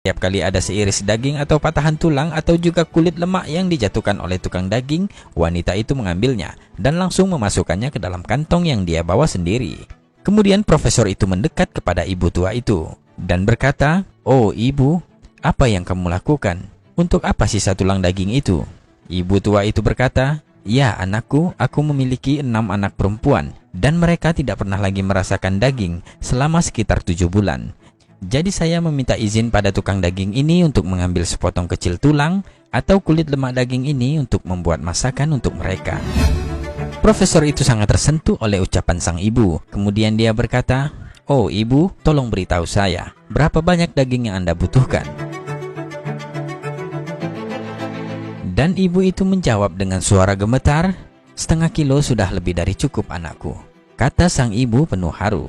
Setiap kali ada seiris daging atau patahan tulang atau juga kulit lemak yang dijatuhkan oleh tukang daging, wanita itu mengambilnya dan langsung memasukkannya ke dalam kantong yang dia bawa sendiri. Kemudian profesor itu mendekat kepada ibu tua itu dan berkata, "Oh ibu, apa yang kamu lakukan? Untuk apa sisa tulang daging itu?" Ibu tua itu berkata, "Ya anakku, aku memiliki 6 anak perempuan dan mereka tidak pernah lagi merasakan daging selama sekitar 7 bulan. Jadi saya meminta izin pada tukang daging ini untuk mengambil sepotong kecil tulang atau kulit lemak daging ini untuk membuat masakan untuk mereka." Profesor itu sangat tersentuh oleh ucapan sang ibu. Kemudian dia berkata, "Oh ibu, tolong beritahu saya, berapa banyak daging yang Anda butuhkan?" Dan ibu itu menjawab dengan suara gemetar, "Setengah kilo sudah lebih dari cukup anakku," kata sang ibu penuh haru.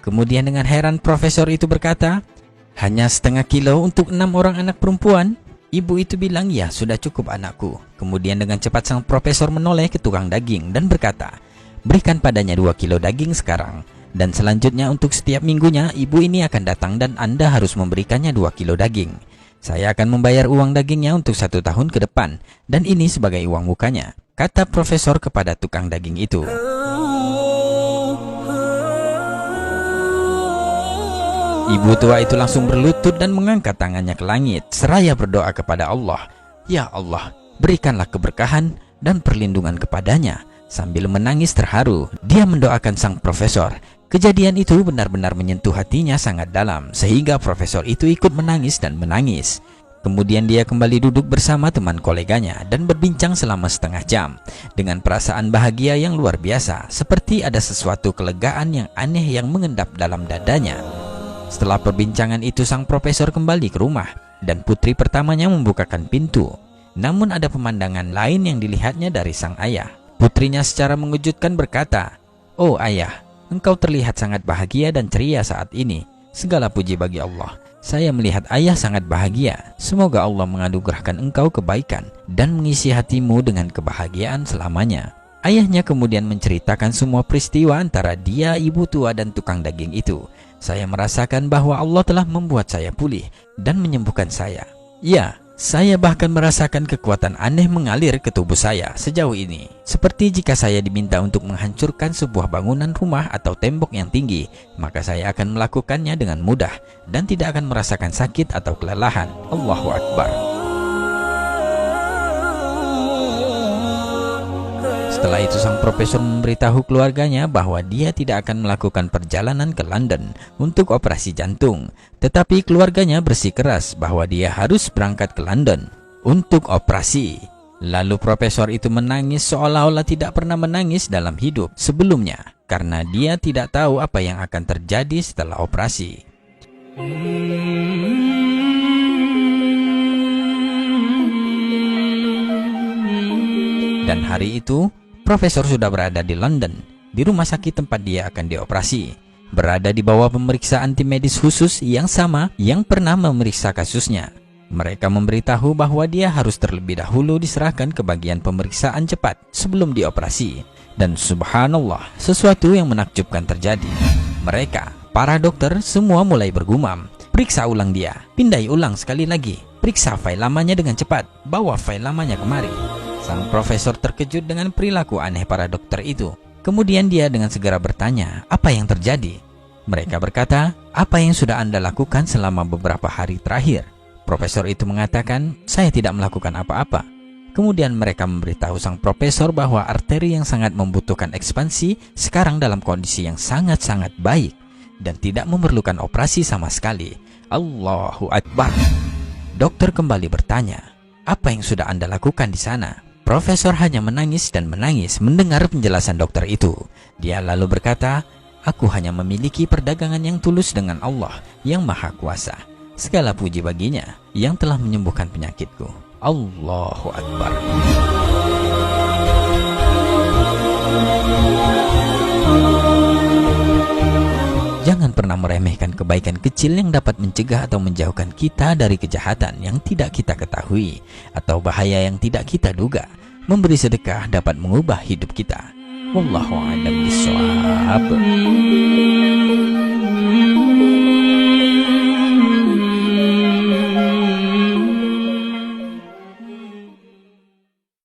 Kemudian dengan heran profesor itu berkata, "Hanya setengah kilo untuk 6 orang anak perempuan?" Ibu itu bilang, "Ya sudah cukup anakku." Kemudian dengan cepat sang profesor menoleh ke tukang daging dan berkata, "Berikan padanya 2 kilo daging sekarang. Dan selanjutnya untuk setiap minggunya ibu ini akan datang dan Anda harus memberikannya 2 kilo daging. Saya akan membayar uang dagingnya untuk 1 tahun ke depan dan ini sebagai uang mukanya," kata profesor kepada tukang daging itu. Ibu tua itu langsung berlutut dan mengangkat tangannya ke langit seraya berdoa kepada Allah, "Ya Allah, berikanlah keberkahan dan perlindungan kepadanya." Sambil menangis terharu, dia mendoakan sang profesor. Kejadian itu benar-benar menyentuh hatinya sangat dalam, sehingga profesor itu ikut menangis dan menangis. Kemudian dia kembali duduk bersama teman koleganya dan berbincang selama setengah jam dengan perasaan bahagia yang luar biasa, seperti ada sesuatu kelegaan yang aneh yang mengendap dalam dadanya. Setelah perbincangan itu, sang profesor kembali ke rumah dan putri pertamanya membukakan pintu. Namun ada pemandangan lain yang dilihatnya dari sang ayah. Putrinya secara mengejutkan berkata, "Oh ayah, engkau terlihat sangat bahagia dan ceria saat ini. Segala puji bagi Allah. Saya melihat ayah sangat bahagia. Semoga Allah menganugerahkan engkau kebaikan dan mengisi hatimu dengan kebahagiaan selamanya." Ayahnya kemudian menceritakan semua peristiwa antara dia, ibu tua, dan tukang daging itu. "Saya merasakan bahwa Allah telah membuat saya pulih dan menyembuhkan saya. Ya, saya bahkan merasakan kekuatan aneh mengalir ke tubuh saya sejauh ini. Seperti jika saya diminta untuk menghancurkan sebuah bangunan rumah atau tembok yang tinggi, maka saya akan melakukannya dengan mudah dan tidak akan merasakan sakit atau kelelahan." Allahu Akbar. Setelah itu sang profesor memberitahu keluarganya bahwa dia tidak akan melakukan perjalanan ke London untuk operasi jantung. Tetapi keluarganya bersikeras bahwa dia harus berangkat ke London untuk operasi. Lalu profesor itu menangis seolah-olah tidak pernah menangis dalam hidup sebelumnya, karena dia tidak tahu apa yang akan terjadi setelah operasi. Dan hari itu, profesor sudah berada di London, di rumah sakit tempat dia akan dioperasi, berada di bawah pemeriksaan tim medis khusus yang sama yang pernah memeriksa kasusnya. Mereka memberitahu bahwa dia harus terlebih dahulu diserahkan ke bagian pemeriksaan cepat sebelum dioperasi. Dan subhanallah, sesuatu yang menakjubkan terjadi. Mereka, para dokter, semua mulai bergumam, "Periksa ulang dia, pindai ulang sekali lagi, periksa file lamanya dengan cepat, bawa file lamanya kemari." Sang profesor terkejut dengan perilaku aneh para dokter itu. Kemudian dia dengan segera bertanya, "Apa yang terjadi?" Mereka berkata, "Apa yang sudah Anda lakukan selama beberapa hari terakhir?" Profesor itu mengatakan, "Saya tidak melakukan apa-apa." Kemudian mereka memberitahu sang profesor bahwa arteri yang sangat membutuhkan ekspansi sekarang dalam kondisi yang sangat-sangat baik dan tidak memerlukan operasi sama sekali. Allahu Akbar. Dokter kembali bertanya, "Apa yang sudah Anda lakukan di sana?" Profesor hanya menangis dan menangis mendengar penjelasan dokter itu. Dia lalu berkata, "Aku hanya memiliki perdagangan yang tulus dengan Allah yang Maha Kuasa. Segala puji baginya yang telah menyembuhkan penyakitku." Allahu Akbar. Jangan pernah meremehkan kebaikan kecil yang dapat mencegah atau menjauhkan kita dari kejahatan yang tidak kita ketahui atau bahaya yang tidak kita duga. Memberi sedekah dapat mengubah hidup kita. Wallahu a'lam bishawab.